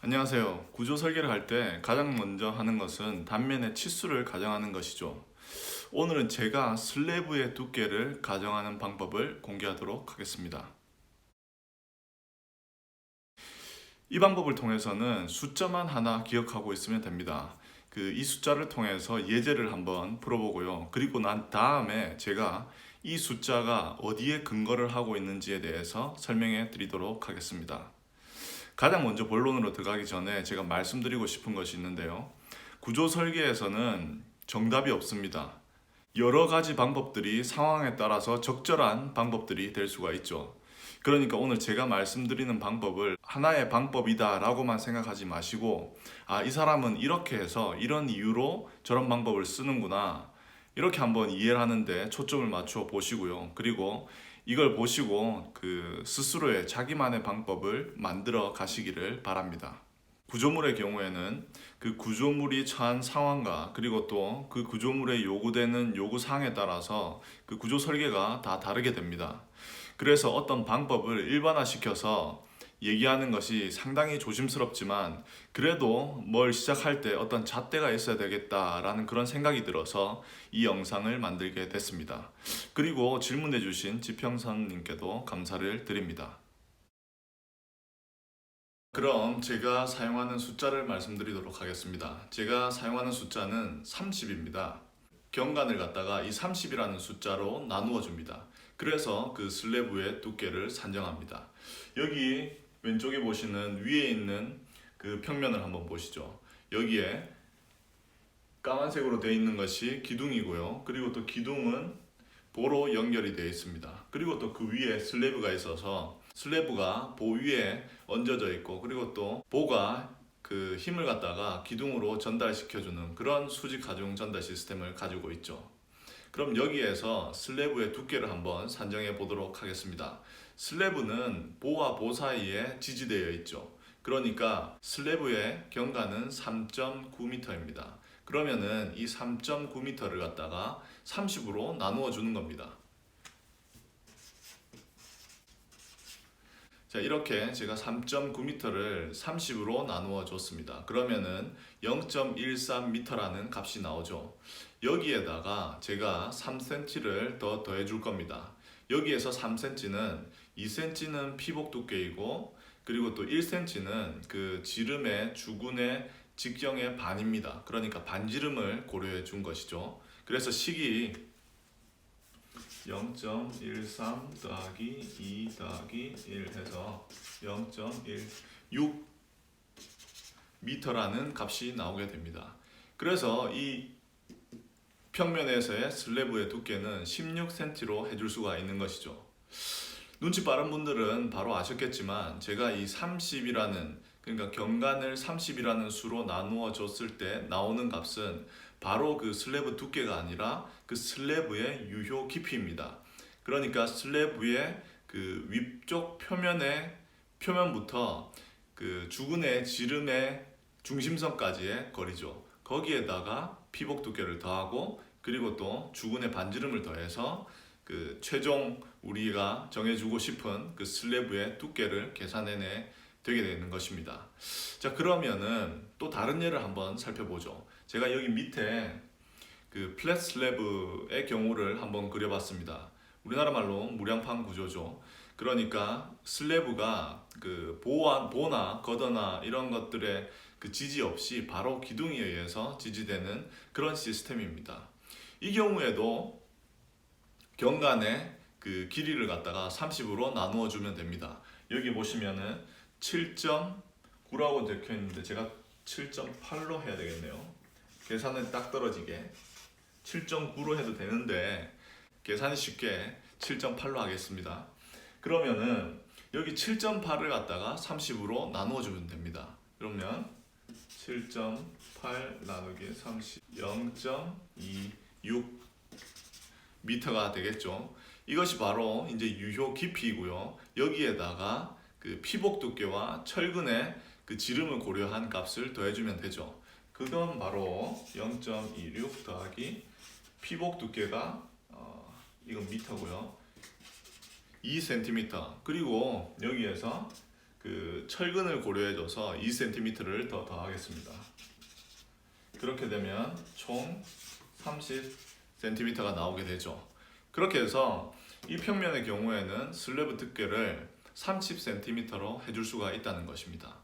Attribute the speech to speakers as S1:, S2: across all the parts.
S1: 안녕하세요. 구조 설계를 할 때 가장 먼저 하는 것은 단면의 치수를 가정하는 것이죠. 오늘은 제가 슬래브의 두께를 가정하는 방법을 공개하도록 하겠습니다. 이 방법을 통해서는 숫자만 하나 기억하고 있으면 됩니다. 이 숫자를 통해서 예제를 한번 풀어보고요. 그리고 난 다음에 제가 이 숫자가 어디에 근거를 하고 있는지에 대해서 설명해 드리도록 하겠습니다. 가장 먼저 본론으로 들어가기 전에 제가 말씀드리고 싶은 것이 있는데요. 구조 설계에서는 정답이 없습니다. 여러 가지 방법들이 상황에 따라서 적절한 방법들이 될 수가 있죠. 그러니까 오늘 제가 말씀드리는 방법을 하나의 방법이다라고만 생각하지 마시고, 이 사람은 이렇게 해서 이런 이유로 저런 방법을 쓰는구나. 이렇게 한번 이해를 하는데 초점을 맞춰 보시고요. 그리고 이걸 보시고 스스로의 자기만의 방법을 만들어 가시기를 바랍니다. 구조물의 경우에는 그 구조물이 처한 상황과 그리고 또 그 구조물에 요구되는 요구사항에 따라서 그 구조 설계가 다 다르게 됩니다. 그래서 어떤 방법을 일반화시켜서 얘기하는 것이 상당히 조심스럽지만 그래도 뭘 시작할 때 어떤 잣대가 있어야 되겠다라는 그런 생각이 들어서 이 영상을 만들게 됐습니다. 그리고 질문해 주신 지평선님께도 감사를 드립니다. 그럼 제가 사용하는 숫자를 말씀드리도록 하겠습니다. 제가 사용하는 숫자는 30입니다. 경관을 갖다가 이 30이라는 숫자로 나누어 줍니다. 그래서 그 슬래브의 두께를 산정합니다. 여기 왼쪽에 보시는 위에 있는 그 평면을 한번 보시죠. 여기에 까만색으로 되어 있는 것이 기둥이고요. 그리고 또 기둥은 보로 연결이 되어 있습니다. 그리고 또 그 위에 슬래브가 있어서 슬래브가 보 위에 얹어져 있고, 그리고 또 보가 그 힘을 갖다가 기둥으로 전달시켜주는 그런 수직 하중 전달 시스템을 가지고 있죠. 그럼 여기에서 슬래브의 두께를 한번 산정해 보도록 하겠습니다. 슬래브는 보와 보 사이에 지지되어 있죠. 그러니까 슬래브의 경관은 3.9m입니다. 그러면은 이 3.9m를 갖다가 30으로 나누어 주는 겁니다. 자, 이렇게 제가 3.9m를 30으로 나누어 줬습니다. 그러면은 0.13m라는 값이 나오죠. 여기에다가 제가 3cm를 더 더해 줄 겁니다. 여기에서 3cm는 2cm는 피복 두께이고, 그리고 또 1cm는 그 지름의 주근의 직경의 반입니다. 그러니까 반지름을 고려해 준 것이죠. 그래서 식이 0.13 더하기 2 더하기 1 해서 0.16 미터라는 값이 나오게 됩니다. 그래서 이 평면에서의 슬래브의 두께는 16cm로 해줄 수가 있는 것이죠. 눈치 빠른 분들은 바로 아셨겠지만 제가 이 30이라는, 그러니까 경관을 30이라는 수로 나누어 줬을 때 나오는 값은 바로 그 슬래브 두께가 아니라 그 슬래브의 유효 깊이입니다. 그러니까 슬래브의 그 위쪽 표면부터 그 주근의 지름의 중심선까지의 거리죠. 거기에다가 피복 두께를 더하고, 그리고 또 주근의 반지름을 더해서 그 최종 우리가 정해주고 싶은 그 슬래브의 두께를 계산해내 되게 되는 것입니다. 자, 그러면은 또 다른 예를 한번 살펴보죠. 제가 여기 밑에 그 플랫 슬래브의 경우를 한번 그려봤습니다. 우리나라 말로 무량판 구조죠. 그러니까 슬래브가 그 보나 거더나 이런 것들의 그 지지 없이 바로 기둥에 의해서 지지되는 그런 시스템입니다. 이 경우에도 경관의 그 길이를 갖다가 30으로 나누어 주면 됩니다. 여기 보시면은 7.9라고 적혀 있는데 제가 7.8로 해야 되겠네요. 계산은 딱 떨어지게 7.9로 해도 되는데 계산이 쉽게 7.8로 하겠습니다. 그러면은 여기 7.8을 갖다가 30으로 나누어 주면 됩니다. 그러면 7.8 나누기 30 0.26 미터가 되겠죠. 이것이 바로 이제 유효 깊이이고요. 여기에다가 그 피복 두께와 철근의 그 지름을 고려한 값을 더해주면 되죠. 그건 바로 0.26 더하기 피복 두께가 이건 미터고요. 2cm. 그리고 여기에서 그 그 철근을 고려해줘서 2cm를 더 더하겠습니다. 그렇게 되면 총 30cm가 나오게 되죠. 그렇게 해서 이 평면의 경우에는 슬래브 두께를 30cm로 해줄 수가 있다는 것입니다.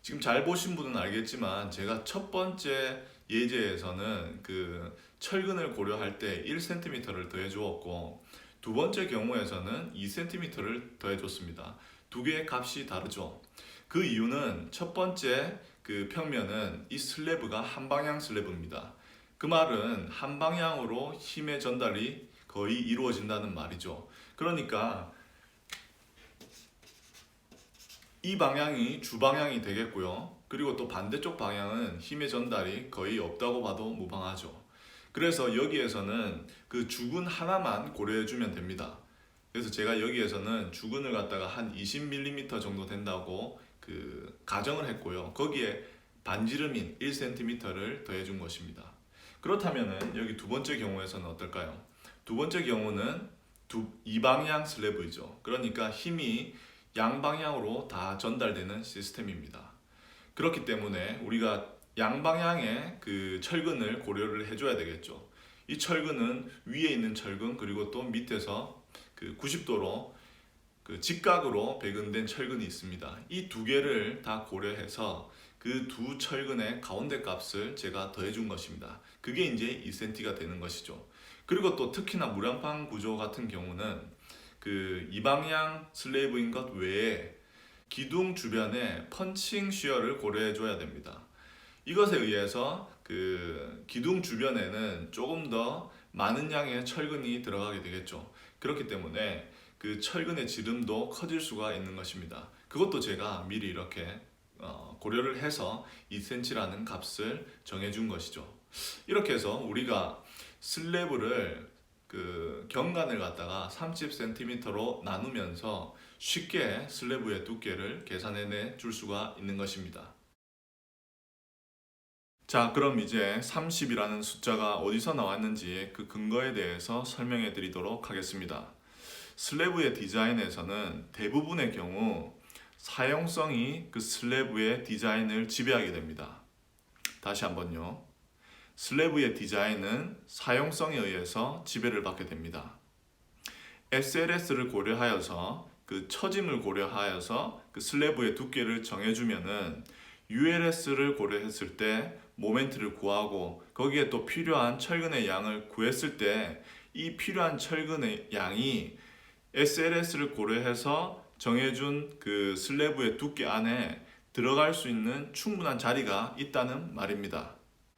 S1: 지금 잘 보신 분은 알겠지만 제가 첫 번째 예제에서는 그 철근을 고려할 때 1cm를 더해 주었고 두 번째 경우에서는 2cm를 더해 줬습니다. 두 개의 값이 다르죠. 그 이유는 첫 번째 그 평면은 이 슬래브가 한 방향 슬래브입니다. 그 말은 한 방향으로 힘의 전달이 거의 이루어진다는 말이죠. 그러니까 이 방향이 주방향이 되겠고요. 그리고 또 반대쪽 방향은 힘의 전달이 거의 없다고 봐도 무방하죠. 그래서 여기에서는 그 주근 하나만 고려해 주면 됩니다. 그래서 제가 여기에서는 주근을 갖다가 한 20mm 정도 된다고 그 가정을 했고요. 거기에 반지름인 1cm를 더해 준 것입니다. 그렇다면은 여기 두 번째 경우에서는 어떨까요? 두 번째 경우는 이방향 슬래브이죠. 그러니까 힘이 양방향으로 다 전달되는 시스템입니다. 그렇기 때문에 우리가 양방향의 그 철근을 고려를 해줘야 되겠죠. 이 철근은 위에 있는 철근 그리고 또 밑에서 그 90도로 그 직각으로 배근된 철근이 있습니다. 이 두 개를 다 고려해서 그 두 철근의 가운데 값을 제가 더해준 것입니다. 그게 이제 2cm가 되는 것이죠. 그리고 또 특히나 무량판 구조 같은 경우는 그 이방향 슬래브인 것 외에 기둥 주변에 펀칭 시어를 고려해 줘야 됩니다. 이것에 의해서 그 기둥 주변에는 조금 더 많은 양의 철근이 들어가게 되겠죠. 그렇기 때문에 그 철근의 지름도 커질 수가 있는 것입니다. 그것도 제가 미리 이렇게 고려를 해서 2cm라는 값을 정해준 것이죠. 이렇게 해서 우리가 슬래브를 그 경관을 갖다가 30cm로 나누면서 쉽게 슬래브의 두께를 계산해내 줄 수가 있는 것입니다. 자, 그럼 이제 30이라는 숫자가 어디서 나왔는지 그 근거에 대해서 설명해 드리도록 하겠습니다. 슬래브의 디자인에서는 대부분의 경우 사용성이 그 슬래브의 디자인을 지배하게 됩니다. 다시 한번요. 슬래브의 디자인은 사용성에 의해서 지배를 받게 됩니다. SLS를 고려하여서 그 처짐을 고려하여서 그 슬래브의 두께를 정해주면은 ULS를 고려했을 때 모멘트를 구하고 거기에 또 필요한 철근의 양을 구했을 때 이 필요한 철근의 양이 SLS를 고려해서 정해준 그 슬래브의 두께 안에 들어갈 수 있는 충분한 자리가 있다는 말입니다.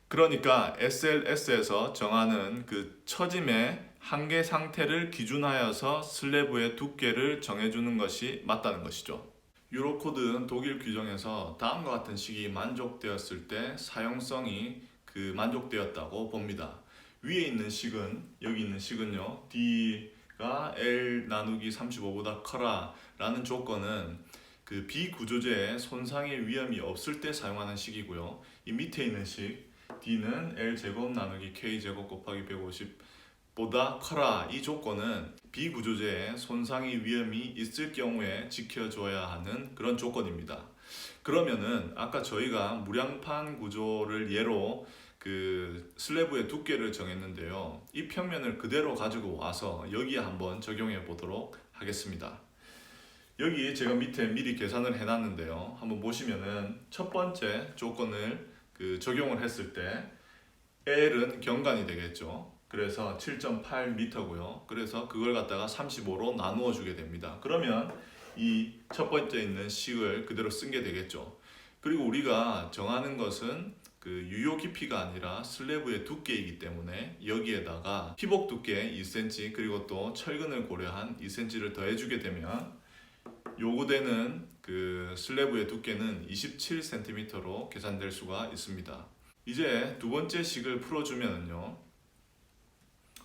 S1: 그러니까 SLS에서 정하는 그 처짐의 한계 상태를 기준하여서 슬래브의 두께를 정해주는 것이 맞다는 것이죠. 유로코드 독일 규정에서 다음과 같은 식이 만족되었을 때 사용성이 그 만족되었다고 봅니다. 위에 있는 식은 여기 있는 식은요. D가 L 나누기 35보다 커라 라는 조건은 그 비구조제에 손상의 위험이 없을 때 사용하는 식이고요. 이 밑에 있는 식 D는 L제곱 나누기 K제곱 곱하기 150보다 커라 이 조건은 비구조제에 손상의 위험이 있을 경우에 지켜줘야 하는 그런 조건입니다. 그러면은 아까 저희가 무량판 구조를 예로 그 슬래브의 두께를 정했는데요. 이 평면을 그대로 가지고 와서 여기에 한번 적용해 보도록 하겠습니다. 여기 제가 밑에 미리 계산을 해놨는데요. 한번 보시면은 첫 번째 조건을 그 적용을 했을 때 L은 경관이 되겠죠. 그래서 7.8m고요. 그래서 그걸 갖다가 35로 나누어 주게 됩니다. 그러면 이 첫 번째 있는 식을 그대로 쓴 게 되겠죠. 그리고 우리가 정하는 것은 그 유효 깊이가 아니라 슬래브의 두께이기 때문에 여기에다가 피복 두께 2cm 그리고 또 철근을 고려한 2cm를 더해주게 되면 요구되는 그 슬래브의 두께는 27cm로 계산될 수가 있습니다. 이제 두 번째 식을 풀어주면요.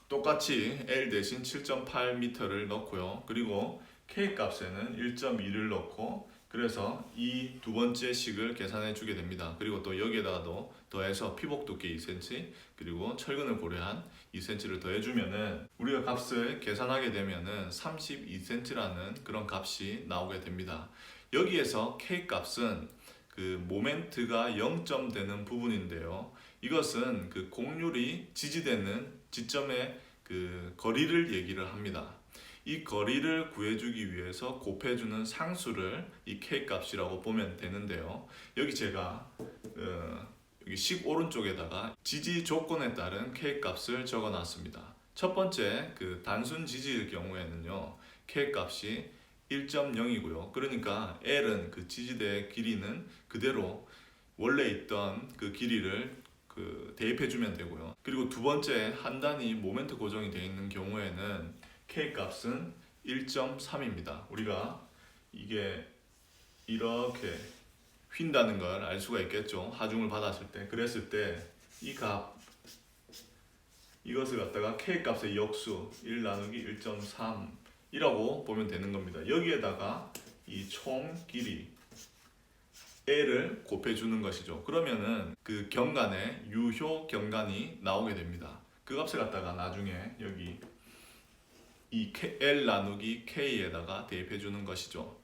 S1: 똑같이 L 대신 7.8m를 넣고요. 그리고 K 값에는 1.2를 넣고 그래서 이 두 번째 식을 계산해 주게 됩니다. 그리고 또 여기에다가도 더해서 피복 두께 2cm 그리고 철근을 고려한 2cm를 더해 주면은 우리가 값을 계산하게 되면은 32cm라는 그런 값이 나오게 됩니다. 여기에서 K 값은 그 모멘트가 0점 되는 부분인데요. 이것은 그 곡률이 지지되는 지점의 그 거리를 얘기를 합니다. 이 거리를 구해주기 위해서 곱해주는 상수를 이 K 값이라고 보면 되는데요. 여기 제가 여기 식 오른쪽에다가 지지 조건에 따른 K 값을 적어놨습니다. 첫 번째 그 단순 지지의 경우에는요, K 값이 1.0이고요. 그러니까 L은 그 지지대의 길이는 그대로 원래 있던 그 길이를 그 대입해주면 되고요. 그리고 두 번째 한 단위 모멘트 고정이 되어 있는 경우에는 K 값은 1.3입니다. 우리가 이게 이렇게 휜다는 걸 알 수가 있겠죠. 하중을 받았을 때. 그랬을 때 이 값, 이것을 갖다가 K 값의 역수 1 나누기 1.3 이라고 보면 되는 겁니다. 여기에다가 이 총 길이 L을 곱해주는 것이죠. 그러면은 그 경간에 유효 경간이 나오게 됩니다. 그 값을 갖다가 나중에 여기 이 L 나누기 K에다가 대입해주는 것이죠.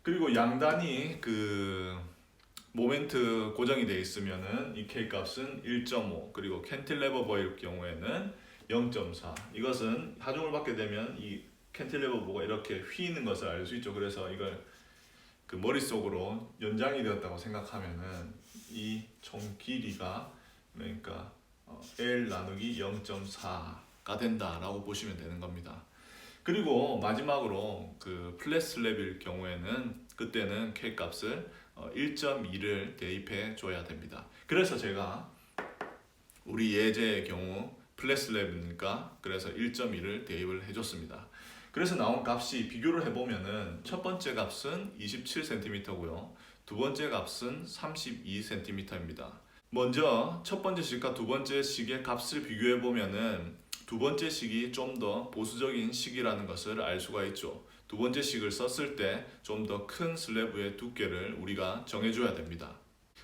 S1: 그리고 양단이 그 모멘트 고정이 되어 있으면은 이 K 값은 1.5, 그리고 캔틸레버 버일 경우에는 0.4. 이것은 하중을 받게 되면 이 캔틸레버 버가 이렇게 휘는 것을 알 수 있죠. 그래서 이걸 그 머릿속으로 연장이 되었다고 생각하면은 이 총 길이가 그러니까 L 나누기 0.4가 된다라고 보시면 되는 겁니다. 그리고 마지막으로 그 플랫 슬랩일 경우에는 그때는 K 값을 1.2를 대입해 줘야 됩니다. 그래서 제가 우리 예제의 경우 플랫 슬랩이니까 그래서 1.2를 대입을 해줬습니다. 그래서 나온 값이 비교를 해보면은 첫 번째 값은 27cm고요. 두 번째 값은 32cm입니다. 먼저 첫 번째 식과 두 번째 식의 값을 비교해 보면은 두 번째 식이 좀 더 보수적인 식이라는 것을 알 수가 있죠. 두 번째 식을 썼을 때 좀 더 큰 슬래브의 두께를 우리가 정해줘야 됩니다.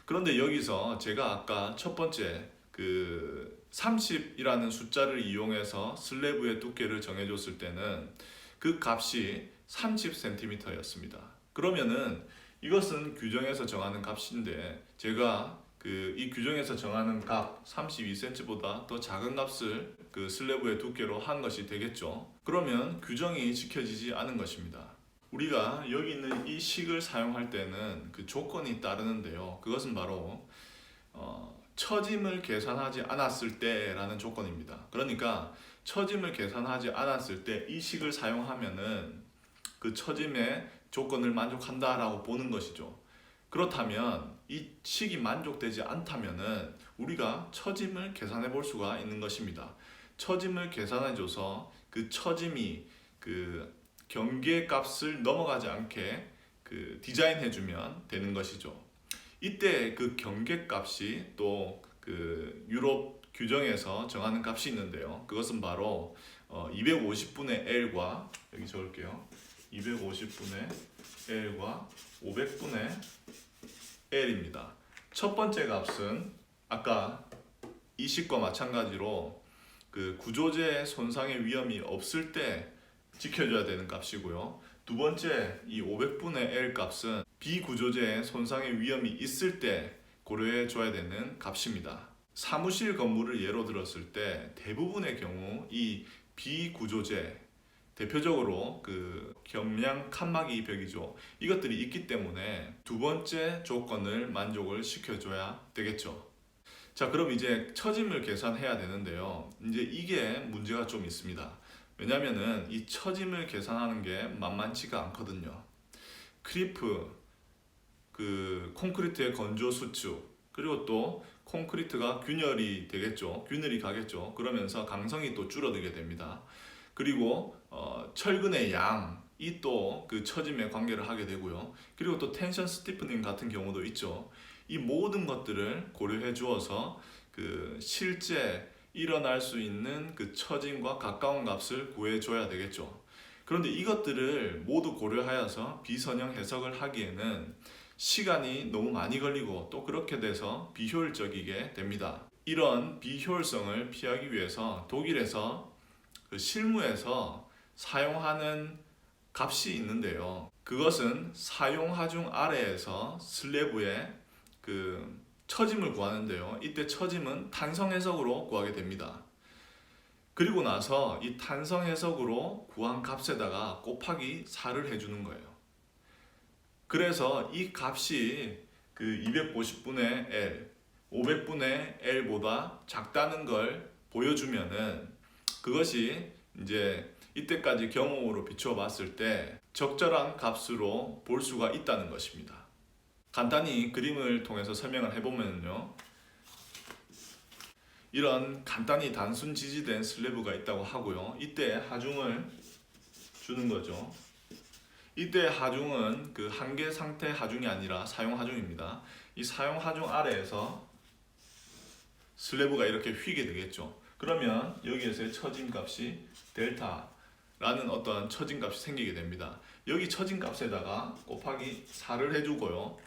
S1: 그런데 여기서 제가 아까 첫 번째 그 30이라는 숫자를 이용해서 슬래브의 두께를 정해줬을 때는 그 값이 30cm였습니다. 그러면은 이것은 규정에서 정하는 값인데 제가 이 규정에서 정하는 값 32cm보다 더 작은 값을 그 슬래브의 두께로 한 것이 되겠죠. 그러면 규정이 지켜지지 않은 것입니다. 우리가 여기 있는 이 식을 사용할 때는 그 조건이 따르는데요. 그것은 바로 처짐을 계산하지 않았을 때라는 조건입니다. 그러니까 처짐을 계산하지 않았을 때 이 식을 사용하면은 그 처짐의 조건을 만족한다라고 보는 것이죠. 그렇다면 이 식이 만족되지 않다면은 우리가 처짐을 계산해 볼 수가 있는 것입니다. 처짐을 계산해 줘서 그 처짐이 그 경계 값을 넘어가지 않게 그 디자인해 주면 되는 것이죠. 이때 그 경계 값이 또 그 유럽 규정에서 정하는 값이 있는데요. 그것은 바로 250분의 L과 여기 적을게요. 250분의 L과 500분의 L입니다. 첫 번째 값은 아까 이 식과 마찬가지로 그 구조재 손상의 위험이 없을 때 지켜줘야 되는 값이고요. 두 번째 이 500분의 L 값은 비구조재의 손상의 위험이 있을 때 고려해 줘야 되는 값입니다. 사무실 건물을 예로 들었을 때 대부분의 경우 이 비구조재, 대표적으로 그 경량 칸막이 벽이죠. 이것들이 있기 때문에 두 번째 조건을 만족을 시켜줘야 되겠죠. 자, 그럼 이제 처짐을 계산해야 되는데요. 이제 이게 문제가 좀 있습니다. 왜냐면은 이 처짐을 계산하는 게 만만치가 않거든요. 크리프, 그 콘크리트의 건조 수축, 그리고 또 콘크리트가 균열이 되겠죠. 균열이 가겠죠. 그러면서 강성이 또 줄어들게 됩니다. 그리고 철근의 양이 또 그 처짐에 관계를 하게 되고요. 그리고 또 텐션 스티프닝 같은 경우도 있죠. 이 모든 것들을 고려해 주어서 그 실제 일어날 수 있는 그 처짐과 가까운 값을 구해 줘야 되겠죠. 그런데 이것들을 모두 고려하여서 비선형 해석을 하기에는 시간이 너무 많이 걸리고 또 그렇게 돼서 비효율적이게 됩니다. 이런 비효율성을 피하기 위해서 독일에서 그 실무에서 사용하는 값이 있는데요. 그것은 사용 하중 아래에서 슬래브의 그 처짐을 구하는데요. 이때 처짐은 탄성 해석으로 구하게 됩니다. 그리고 나서 이 탄성 해석으로 구한 값에다가 곱하기 4를 해주는 거예요. 그래서 이 값이 그 250분의 L, 500분의 L보다 작다는 걸 보여주면은 그것이 이제 이때까지 경험으로 비추어 봤을 때 적절한 값으로 볼 수가 있다는 것입니다. 간단히 그림을 통해서 설명을 해보면요. 이런 간단히 단순 지지된 슬래브가 있다고 하고요. 이때 하중을 주는 거죠. 이때 하중은 그 한계 상태 하중이 아니라 사용 하중입니다. 이 사용 하중 아래에서 슬래브가 이렇게 휘게 되겠죠. 그러면 여기에서의 처짐 값이 델타라는 어떤 처짐 값이 생기게 됩니다. 여기 처짐 값에다가 곱하기 4를 해주고요.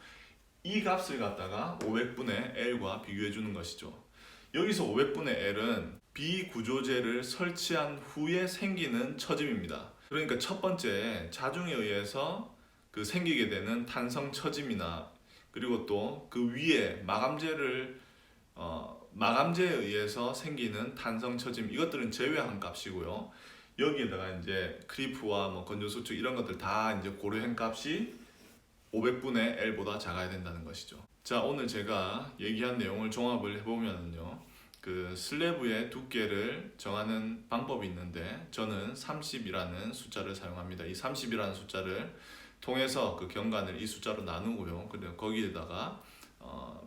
S1: 이 값을 갖다가 500분의 L과 비교해 주는 것이죠. 여기서 500분의 L은 비구조제를 설치한 후에 생기는 처짐입니다. 그러니까 첫 번째 자중에 의해서 그 생기게 되는 탄성 처짐이나 그리고 또 그 위에 마감재에 의해서 생기는 탄성 처짐, 이것들은 제외한 값이고요. 여기에다가 이제 크리프와 뭐 건조 수축 이런 것들 다 이제 고려한 값이 500분의 L보다 작아야 된다는 것이죠. 자, 오늘 제가 얘기한 내용을 종합을 해보면요. 그 슬래브의 두께를 정하는 방법이 있는데 저는 30이라는 숫자를 사용합니다. 이 30이라는 숫자를 통해서 그 경관을 이 숫자로 나누고요. 그리고 거기에다가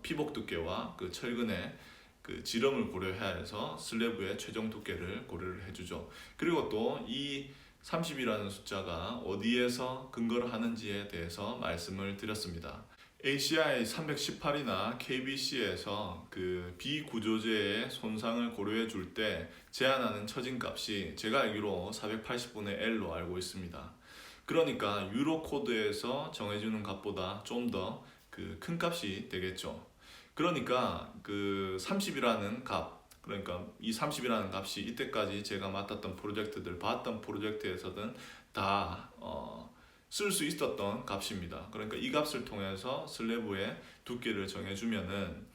S1: 피복 두께와 그 철근의 그 지름을 고려해야 해서 슬래브의 최종 두께를 고려를 해주죠. 그리고 또 이 30이라는 숫자가 어디에서 근거를 하는지에 대해서 말씀을 드렸습니다. ACI 318이나 KBC에서 그 비구조제의 손상을 고려해 줄 때 제한하는 처진 값이 제가 알기로 480분의 L로 알고 있습니다. 그러니까 유로 코드에서 정해주는 값보다 좀 더 그 큰 값이 되겠죠. 그러니까 그 30이라는 값, 그러니까 이 30이라는 값이 이때까지 제가 맡았던 프로젝트들, 봤던 프로젝트에서는 다 쓸 수 있었던 값입니다. 그러니까 이 값을 통해서 슬래브의 두께를 정해주면은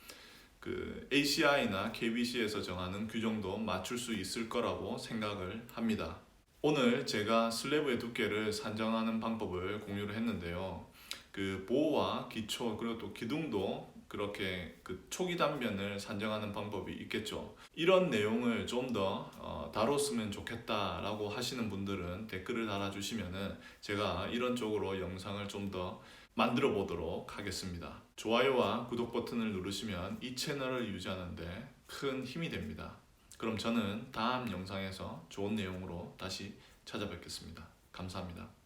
S1: 그 ACI나 KBC에서 정하는 규정도 맞출 수 있을 거라고 생각을 합니다. 오늘 제가 슬래브의 두께를 산정하는 방법을 공유를 했는데요. 그 보호와 기초 그리고 또 기둥도 그렇게 그 초기 단면을 산정하는 방법이 있겠죠. 이런 내용을 좀 더 다뤘으면 좋겠다라고 하시는 분들은 댓글을 달아주시면은 제가 이런 쪽으로 영상을 좀 더 만들어 보도록 하겠습니다. 좋아요와 구독 버튼을 누르시면 이 채널을 유지하는데 큰 힘이 됩니다. 그럼 저는 다음 영상에서 좋은 내용으로 다시 찾아뵙겠습니다. 감사합니다.